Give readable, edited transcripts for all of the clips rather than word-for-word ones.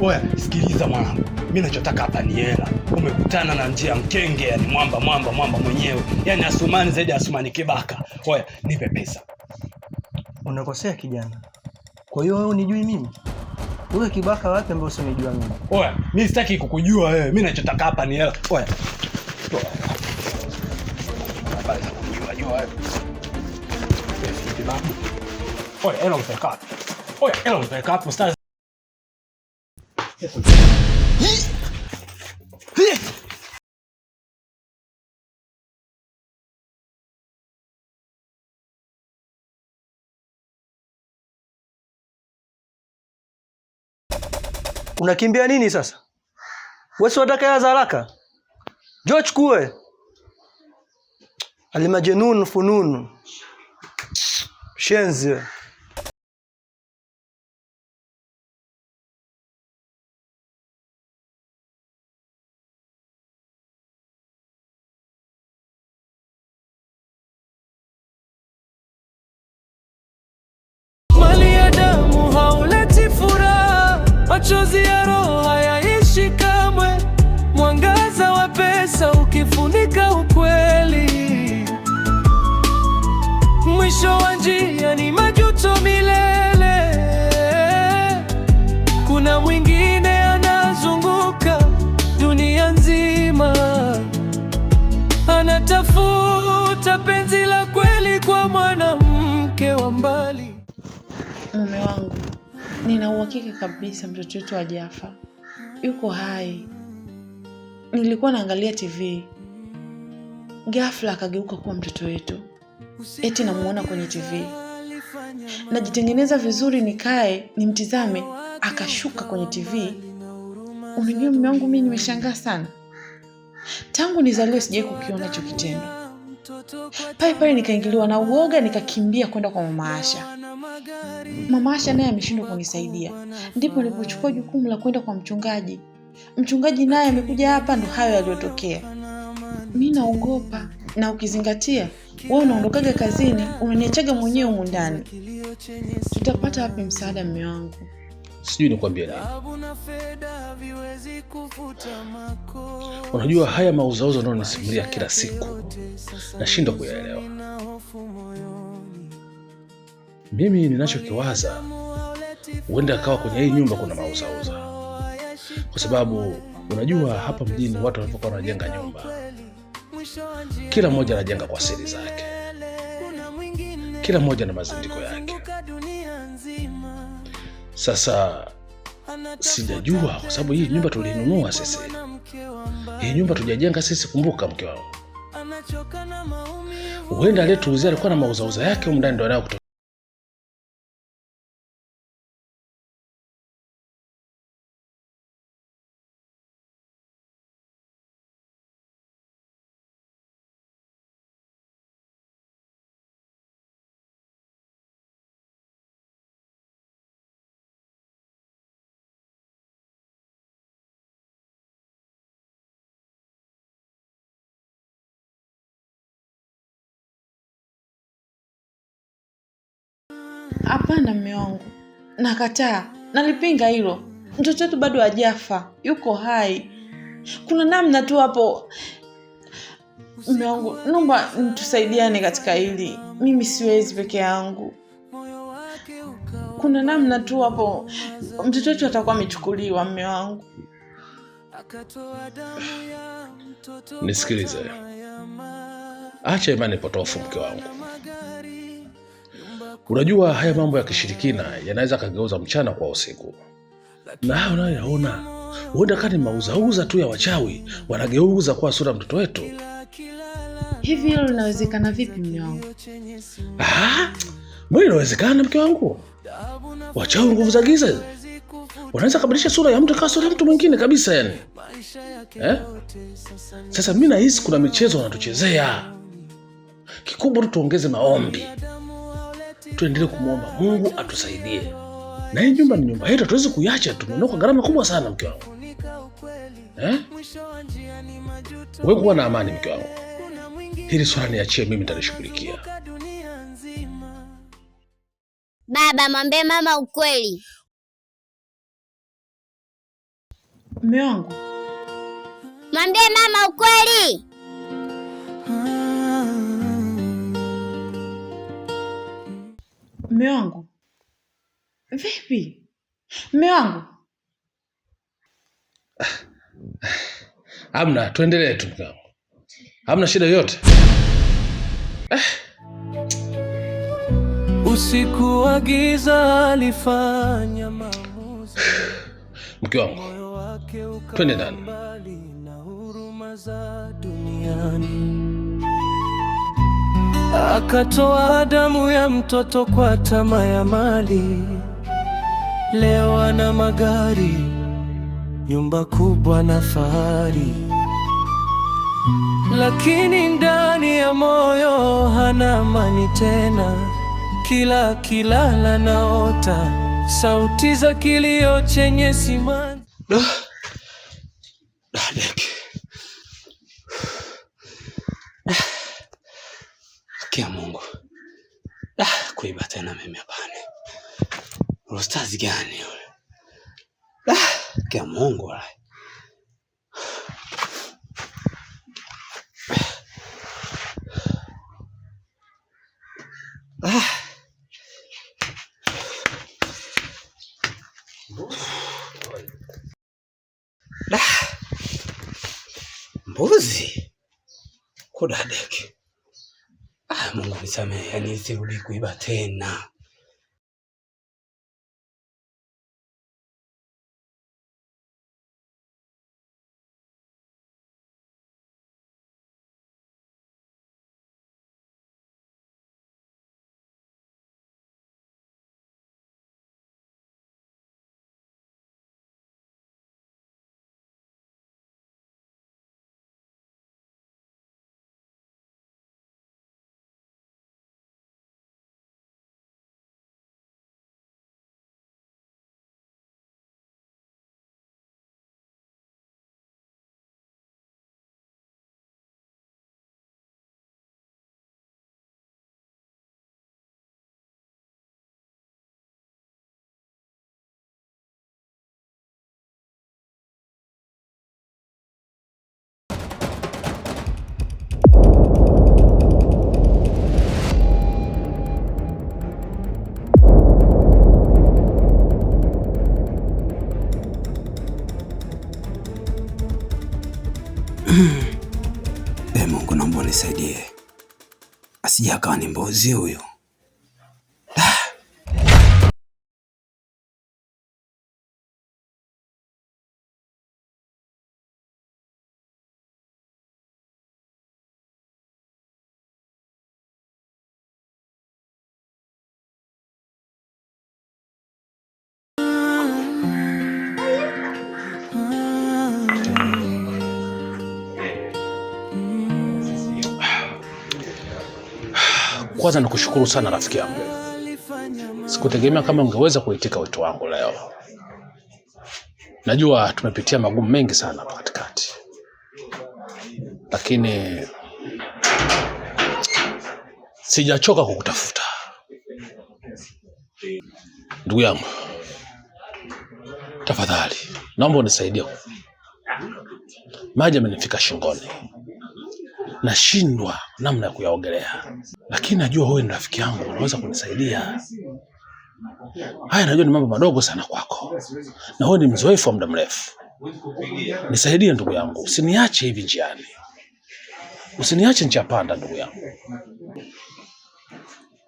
Oya, sikiliza mwanangu. Mimi nachotaka hapa ni hela. Umekutana na njia mkenge, yani mwamba mwenyewe. Yani Asumani zaidi ya Asumani Kibaka. Oya, nipe pesa. Unakosea kijana. Kwa hiyo wewe unijui mimi? Wewe Kibaka wapi ambao usinijua mimi? Oya, mimi sitaki kukujua wewe. Mimi nachotaka hapa ni hela. Oya. Habari za kujua wewe. Oya, hela utaweka. Oya, hela utaweka hapo sasa. Unakimbia nini sasa? Wewe si unataka hela za haraka? Njoo chukue. Alimajnun funun. Shenzi. Mali ya damu hauleti furaha, machozi ya roho hayaishi kamwe. Mwangaza wa pesa ukifunika ukweli, mwisho wa njia ni majuto milele. Kuna mwingine anazunguka dunia nzima, anatafuta penzi la kweli kwa mwanamke wa mbali. Mume wangu, nina uhakika kabisa mtoto wetu hajafa, yuko hai. Nilikuwa naangalia TV, ghafla akageuka kuwa mtoto wetu. Eti namuona kwenye TV, najitengeneza vizuri nikae nimtizame, akashuka kwenye TV. Unajua mume wangu, mimi nimeshangaa sana. Tangu nizaliwe sijawahi kukiona hicho kitendo. Pale nikaingiliwa na uoga, nikakimbia kwenda kwa Mama Asha. Mama Asha naye ameshindwa kunisaidia. Ndipo nilipochukua jukumu la kwenda kwa mchungaji. Mchungaji naye amekuja hapa, ndo hayo yaliyotokea. Mimi naogopa, na ukizingatia wewe unaondokaga kazini, unaniachaga mwenyewe humu ndani. Tutapata wapi msaada mume wangu? Sijui nikwambie nini. Unajua haya mauzauza unaonisimulia kila siku, nashindwa kuyaelewa. Mimi ninachokiwaza, huenda akawa kwenye hii nyumba kuna mauzauza. Kwa sababu unajua hapa mjini watu wanapokuwa wanajenga nyumba, kila mmoja anajenga kwa siri zake, kila mmoja na mazindiko yake. Sasa sijajua, kwa sababu hii nyumba tulinunua sisi. Hii nyumba tujajenga sisi, kumbuka mke wangu. Huenda aliyetuuzia alikuwa na mauzauza yake huko ndani, ndio anayokutoa. Hapana mume wangu, nakataa, nalipinga hilo. Mtoto wetu bado hajafa, yuko hai. Kuna namna tu hapo. Mume wangu, naomba tusaidiane katika hili. Mimi siwezi peke yangu. Kuna namna tu hapo, mtoto wetu atakuwa amechukuliwa mume wangu. Nisikilize. Acha imani potofu mke wangu. Unajua haya mambo ya kishirikina yanaweza kageuza mchana kwa usiku. Na hao unayoyaona, huenda kani mauzauza tu ya wachawi, wanageuza kwa sura mtoto wetu. Hivi hilo linawezekana vipi mume wangu? Mbona inawezekana mke wangu? Wachawi nguvu za giza wanaweza kubadilisha sura ya mtu kama sura ya mtu mwingine kabisa yani. Sasa mimi nahisi kuna michezo wanatuchezea. Kikubwa tuongeze maombi. Tuendelee kumwomba Mungu atusaidie. Na hii nyumba ni nyumba yetu, tuweze kuiacha, tumeondoka gharama kubwa sana mke wangu. Wewe kuwa na amani mke wangu. Hili swala niachie mimi, nitalishughulikia. Baba, mwambie mama ukweli. Mume wangu. Mwambie mama ukweli. Mume wangu. Vipi? Mume wangu. Hamna, tuendelee tu mke wangu. Hamna shida yoyote. Usiku wa giza alifanya maamuzi. Mke wangu, twende ndani. Na huruma za duniani. Akatoa damu ya mtoto kwa tamaa ya mali. Leo ana magari, nyumba kubwa na fahari, lakini ndani ya moyo hana amani tena. Kila kilala naota sauti za kilio chenye simanzi. Kia Mungu. Kuiba tena mimi hapana. Ustazi gani yule? Kia Mungu wala. Mbuzi kudadeki. Mungu nisamehe, yani sirudi kuiba tena. Mungu naomba nisaidie. Asije akawa ni mbuzi huyo. Kwanza nikushukuru sana rafiki yangu. Sikutegemea kama ungeweza kuitika wito wangu leo. Najua tumepitia magumu mengi sana hapa katikati. Lakini sijachoka kukutafuta. Ndugu yangu, tafadhali naomba unisaidie. Maji yamenifika shingoni. Nashindwa namna ya kuyaogelea. Lakini najua wewe ni rafiki yangu, unaweza kunisaidia. Haya najua ni mambo madogo sana kwako. Na wewe ni mzoefu wa muda mrefu. Nisaidie ndugu yangu, usiniache hivi njiani. Usiniache njia panda ndugu yangu.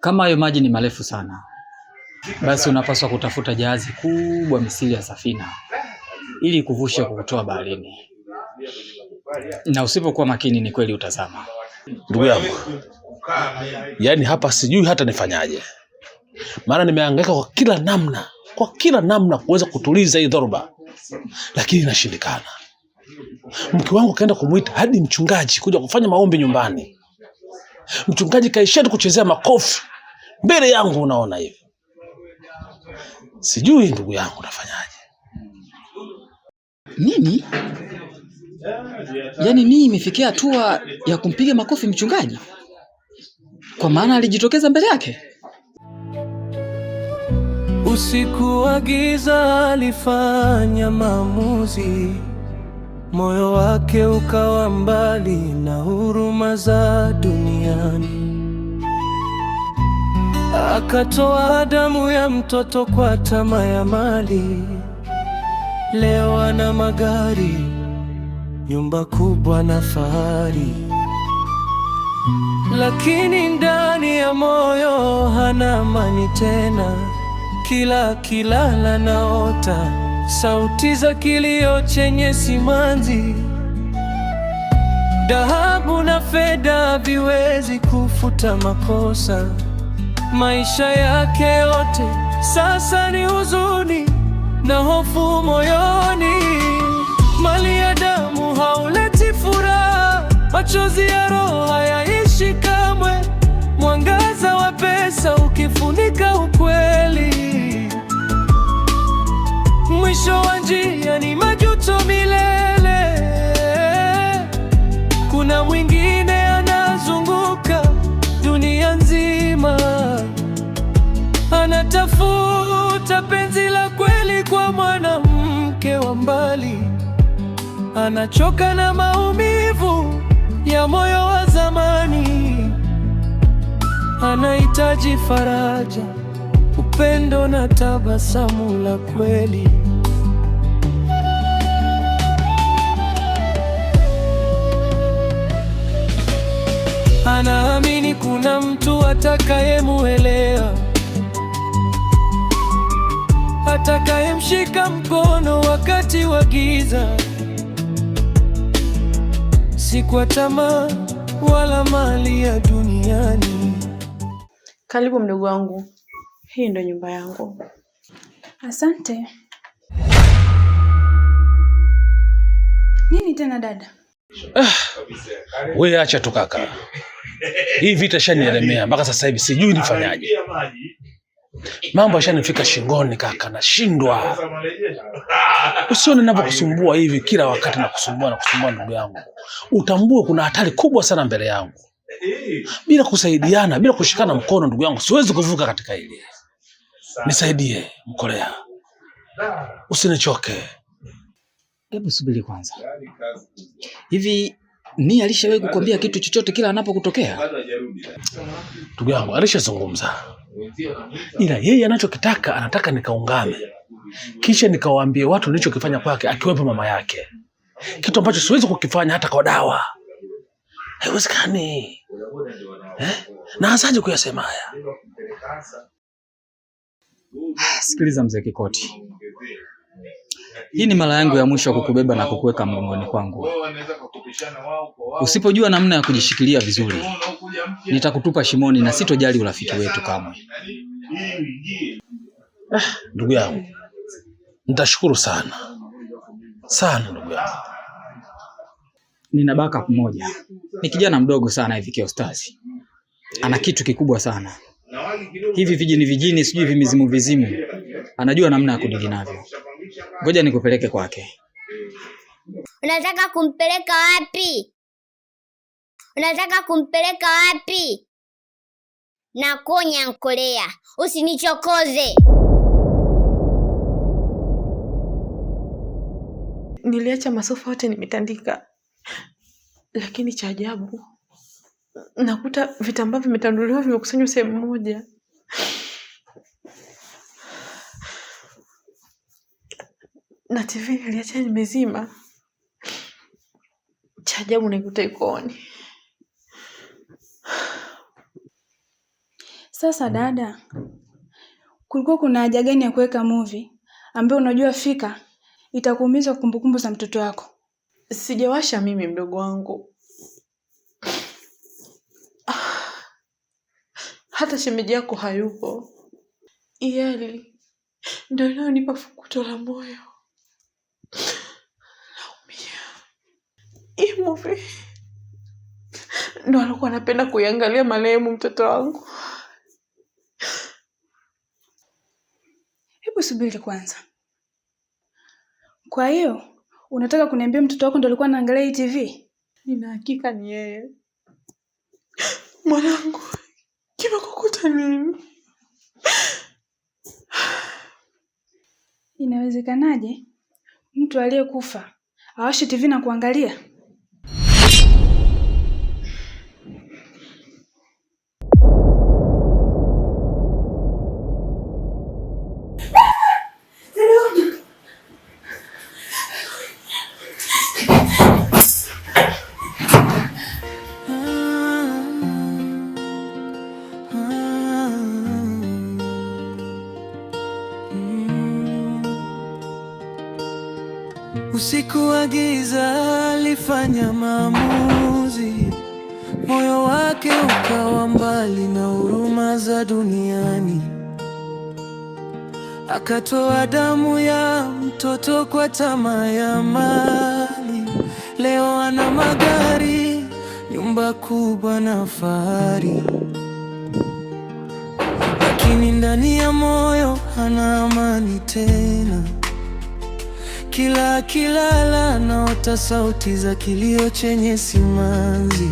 Kama hayo maji ni marefu sana, basi unapaswa kutafuta jahazi kubwa misili ya safina ili kuvusha kukutoa baharini. Na usipokuwa makini ni kweli utazama. Ndugu yangu, yaani hapa sijui hata nifanyaje. Maana nimehangaika kwa kila namna kuweza kutuliza hii dhoruba, lakini inashindikana. Mke wangu kaenda kumuita hadi mchungaji kuja kufanya maombi nyumbani. Mchungaji kaishia kuchezea makofi mbele yangu, unaona hivi. Sijui ndugu yangu nafanyaje. Nini? Yaani mimi imefikia hatua ya kumpiga makofi mchungaji? Kwa maana alijitokeza mbele yake? Usiku wa giza alifanya maamuzi, moyo wake ukawa mbali na huruma za duniani. Akatoa damu ya mtoto kwa tamaa ya mali. Leo ana magari, nyumba kubwa na fahari, lakini ndani ya moyo hana amani tena. Kila akilala naota sauti za kilio chenye simanzi. Dhahabu na fedha haviwezi kufuta makosa. Maisha yake yote sasa ni huzuni na hofu moyoni. Mali ya damu hauleti furaha, machozi ya roho hayaishi kamwe. Mwangaza wa pesa ukifunika ukweli, mwisho wa njia ni majuto milele. Kuna mwingine anazunguka dunia nzima, anatafuta penzi la kweli kwa mwanamke wa mbali. Anachoka na maumivu ya moyo wa zamani, anahitaji faraja, upendo na tabasamu la kweli. Anaamini kuna mtu atakayemuelewa, atakayemshika mkono wakati wa giza, si kwa tamaa wala mali ya duniani. Karibu mdogo wangu, hii ndo nyumba yangu. Asante. Nini tena dada? Wewe acha tu kaka, hii vita shanielemea mpaka sasa hivi sijui nifanyaje. Mambo yashanifika shingoni kaka, nashindwa. Usione ninavyokusumbua hivi kila wakati, na kusumbua ndugu yangu. Utambue kuna hatari kubwa sana mbele yangu. Bila kusaidiana, bila kushikana mkono ndugu yangu, siwezi kuvuka katika hili. Nisaidie Mkolea, usinichoke. Hebu subiri kwanza. Hivi ni alishawahi kukwambia kitu chochote kila anapokutokea? Ndugu yangu alishazungumza, ila yeye anachokitaka anataka nikaungame, kisha nikawaambie watu nilichokifanya kwake, akiwepo mama yake, kitu ambacho siwezi kukifanya hata kwa dawa. Haiwezekani. Naazaje kuyasema haya? Sikiliza mzee Kikoti, hii ni mara yangu ya mwisho kukubeba na kukuweka mgongoni kwangu. Usipojua namna ya kujishikilia vizuri, nitakutupa shimoni na sitojali urafiki wetu kamwe. Ndugu yangu, nitashukuru sana ndugu yangu. Nina backup moja. Ni kijana mdogo sana hivi Keostazi. Ana kitu kikubwa sana. Hivi vijini sijui vimizimu. Anajua namna ya kudili navyo. Ngoja nikupeleke kwake. Unataka kumpeleka wapi? Nakonya Nkolea, usinichokoze. Niliacha masofa yote nimetandika, lakini cha ajabu nakuta vitambaa vimetanduliwa vimekusanywa sehemu moja. Na TV niliacha nimezima. Cha ajabu naikuta ikooni. Sasa dada, kulikuwa kuna haja gani ya kuweka movie ambayo unajua fika itakuumiza kumbukumbu za mtoto wako? Sijawasha mimi mdogo wangu. Hata shemeji yako hayupo. Iyali ndio inayonipa fukuto la moyo. Naumia. Hii movie ndio alikuwa anapenda kuiangalia marehemu mtoto wangu. Hebu subiri kwanza. Kwa hiyo unataka kuniambia mtoto wako ndio alikuwa anaangalia hii TV? Nina hakika ni yeye. Mwanangu, kimekukuta nini? Inawezekanaje mtu aliyekufa awashe TV na kuangalia? Usiku wa giza alifanya maamuzi, moyo wake ukawa mbali na huruma za duniani. Akatoa damu ya mtoto kwa tamaa ya mali. Leo ana magari, nyumba kubwa na fahari, lakini ndani ya moyo hana amani tena. Kila akilala anaota sauti za kilio chenye simanzi.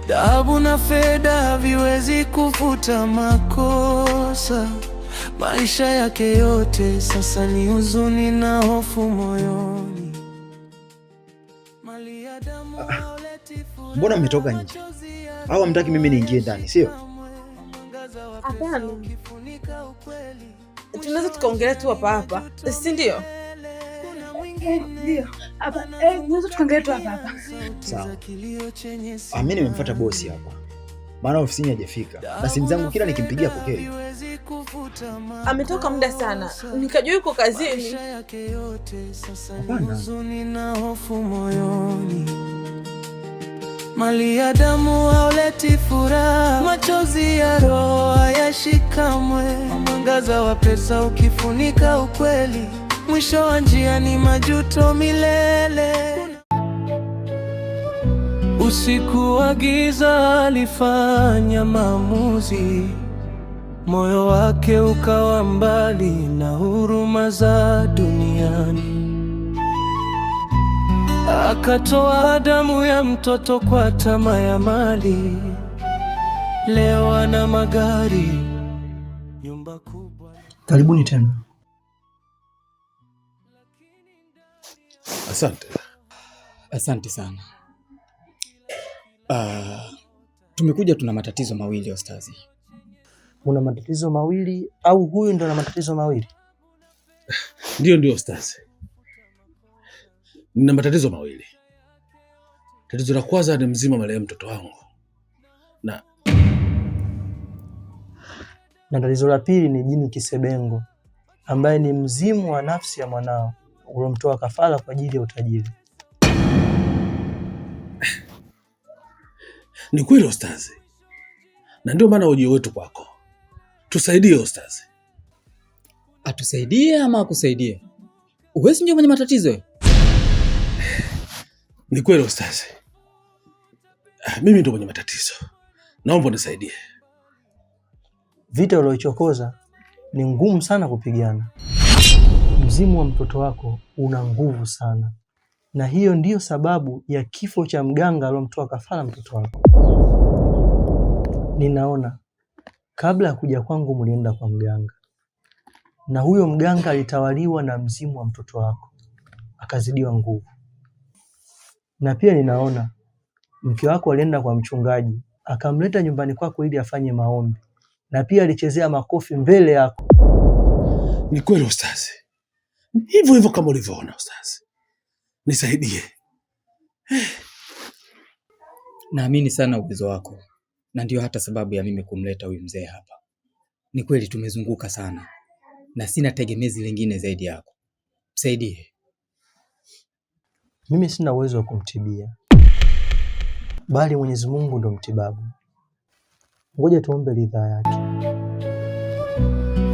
Dhahabu na fedha haviwezi kufuta makosa. Maisha yake yote sasa ni huzuni na hofu moyoni. Mbona mmetoka nje? Au hamtaki mimi niingie ndani, sio? Hapana. Tunaweza tukaongelea tu hapa, si ndio? Ndio. Hapa, tunaweza tukaongelea tu hapa. Sawa. Mimi nimemfuata bosi hapa, maana ofisini hajafika na simu zangu kila nikimpigia pokei. Ametoka muda sana, nikajua yuko kazini. Hapana. Mali ya damu hauleti furaha, machozi ya roho hayashikamwe. Mwangaza wa pesa ukifunika ukweli, mwisho wa njia ni majuto milele. Usiku wa giza alifanya maamuzi, moyo wake ukawa mbali na huruma za duniani. Akatoa damu ya mtoto kwa tamaa ya mali. Leo ana magari, nyumba kubwa. Karibuni tena. Asante. Asante sana. Tumekuja, tuna matatizo mawili Ustazi. Una matatizo mawili au huyu ndo ana matatizo mawili? Ndio Ustazi. Nina matatizo mawili. Tatizo la kwanza ni mzima marehemu mtoto wangu. Na tatizo la pili ni jini Kisebengo ambaye ni mzimu wa nafsi ya mwanao ulomtoa kafara kwa ajili ya utajiri. Ni kweli Ustazi. Na ndio maana ujio wetu kwako. Tusaidie Ustazi. Atusaidie ama akusaidie? Uwezi ndio mwenye matatizo. Ni kweli Ustazi. Mimi ndio mwenye matatizo. Naomba nisaidie. Vita uliochokoza ni ngumu sana kupigana. Mzimu wa mtoto wako una nguvu sana. Na hiyo ndiyo sababu ya kifo cha mganga aliyomtoa kafara mtoto wako. Ninaona kabla ya kuja kwangu mlienda kwa mganga. Na huyo mganga alitawaliwa na mzimu wa mtoto wako. Akazidiwa nguvu. Na pia ninaona mke wako alienda kwa mchungaji, akamleta nyumbani kwako ili afanye maombi. Na pia alichezea makofi mbele yako. Ni kweli Ustazi. Hivyo kama ulivyoona Ustazi. Nisaidie. Naamini sana uwezo wako. Na ndio hata sababu ya mimi kumleta huyu mzee hapa. Ni kweli tumezunguka sana. Na sina tegemezi lingine zaidi yako. Msaidie. Mimi sina uwezo wa kumtibia, bali Mwenyezi Mungu ndo mtibabu. Ngoja tuombe ridhaa yake.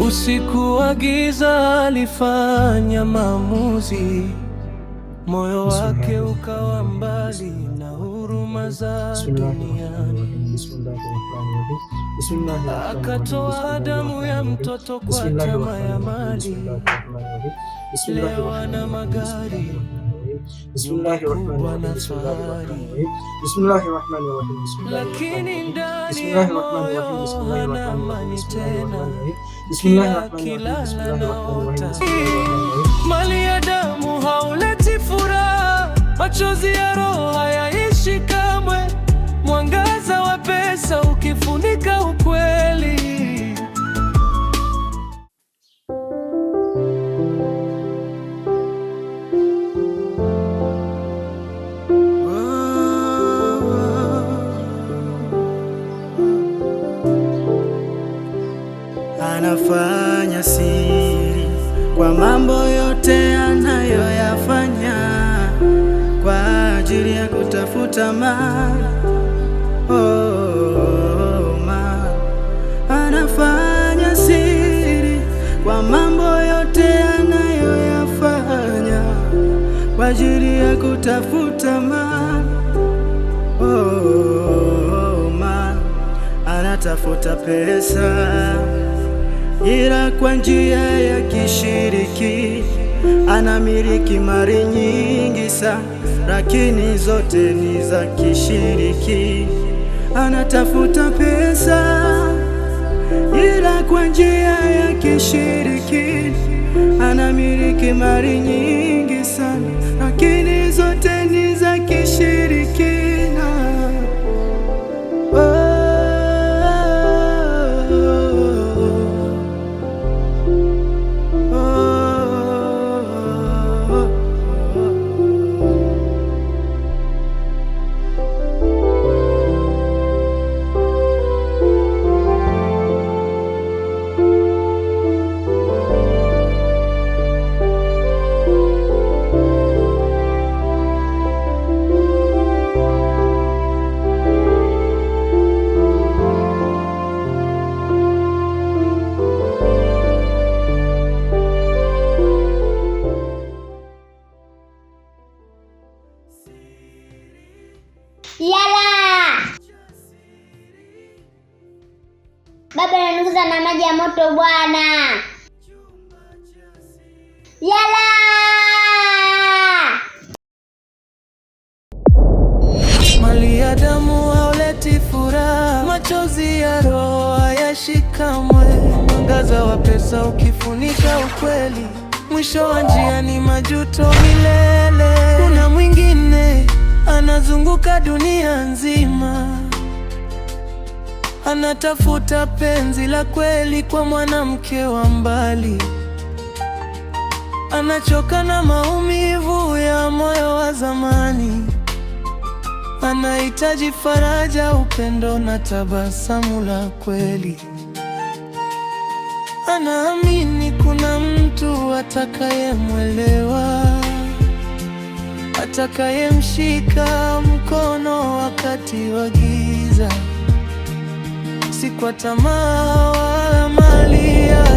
Usiku wa giza alifanya maamuzi, moyo wake ukawa mbali na huruma za duniani. Akatoa damu ya mtoto kwa tamaa ya mali. Leo ana magari, Bismillahirrahmanirrahim. Bismillahirrahmanirrahim. Lakini ndani ya moyo hana amani tena. Mali ya damu hauleti furaha, machozi ya roho hayaishi kamwe, mwangaza wa pesa ukifunika ukweli. Anafanya siri kwa mambo yote anayoyafanya kwa ajili ya kutafuta mali. Anafanya siri kwa mambo yote anayoyafanya kwa ajili ya kutafuta mali. Anatafuta pesa ila kwa njia ya kishiriki. Anamiliki mali nyingi sana, lakini zote ni za kishiriki. Anatafuta pesa ila kwa njia ya kishiriki. Anamiliki mali nyingi sana, lakini zote ni za kishirikina. Baba ananuguza na maji ya moto bwana. Yala! Mali ya damu hauleti furaha, machozi ya roho hayashi kamwe, mwangaza wa pesa ukifunika ukweli, mwisho wa njia ni majuto milele. Kuna mwingine anazunguka dunia nzima, anatafuta penzi la kweli kwa mwanamke wa mbali. Anachoka na maumivu ya moyo wa zamani, anahitaji faraja, upendo na tabasamu la kweli. Anaamini kuna mtu atakayemwelewa, atakayemshika mkono wakati wa giza, si kwa tamaa wala mali ya